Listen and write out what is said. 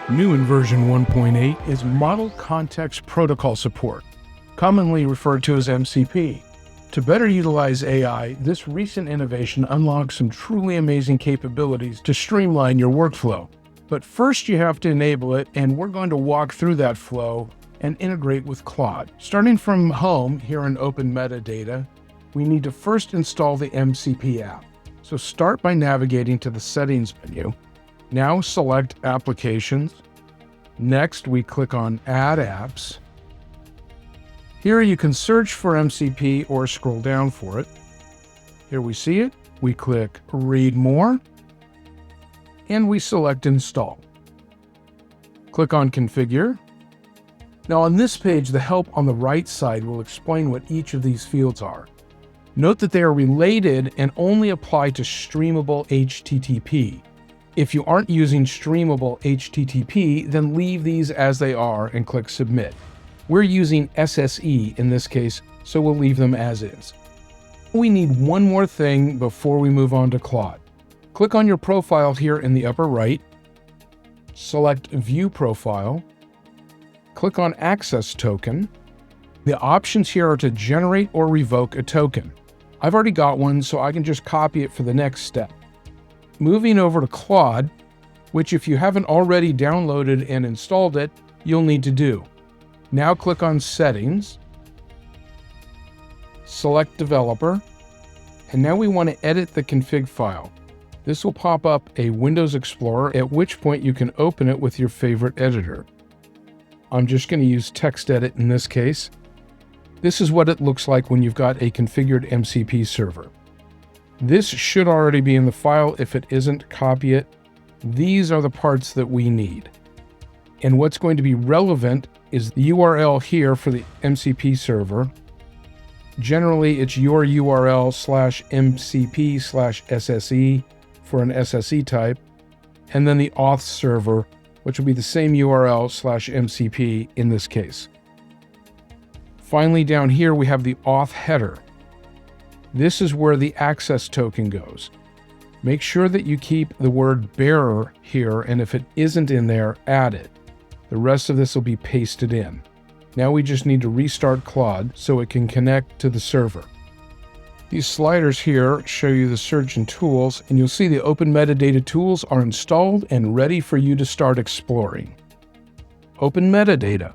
New in version 1.8 is Model Context Protocol support, commonly referred to as MCP. To better utilize AI, this recent innovation unlocks some truly amazing capabilities to streamline your workflow. But first you have to enable it, and we're going to walk through that flow and integrate with Claude. Starting from home here in OpenMetadata, we need to first install the MCP app. So start by navigating to the Settings menu. Now select Applications. Next, we click on Add Apps. Here you can search for MCP or scroll down for it. Here we see it. We click Read More, and we select Install. Click on Configure. Now on this page, the help on the right side will explain what each of these fields are. Note that they are related and only apply to streamable HTTP. If you aren't using streamable HTTP, then leave these as they are and click Submit. We're using SSE in this case, so we'll leave them as is. We need one more thing before we move on to Claude. Click on your profile here in the upper right, select View Profile, click on Access Token. The options here are to generate or revoke a token. I've already got one, so I can just copy it for the next step. Moving over to Claude, which if you haven't already downloaded and installed it, you'll need to do. Now click on Settings, select Developer, and now we want to edit the config file. This will pop up a Windows Explorer, at which point you can open it with your favorite editor. I'm just going to use TextEdit in this case. This is what it looks like when you've got a configured MCP server. This should already be in the file. If it isn't, copy it. These are the parts that we need. And what's going to be relevant is the URL here for the MCP server. Generally, it's your URL /mcp/SSE for an SSE type, and then the auth server, which will be the same URL /mcp in this case. Finally, down here, we have the auth header. This is where the access token goes. Make sure that you keep the word bearer here, and if it isn't in there, add it. The rest of this will be pasted in. Now we just need to restart Claude so it can connect to the server. These sliders here show you the search and tools, and you'll see the OpenMetadata tools are installed and ready for you to start exploring. OpenMetadata.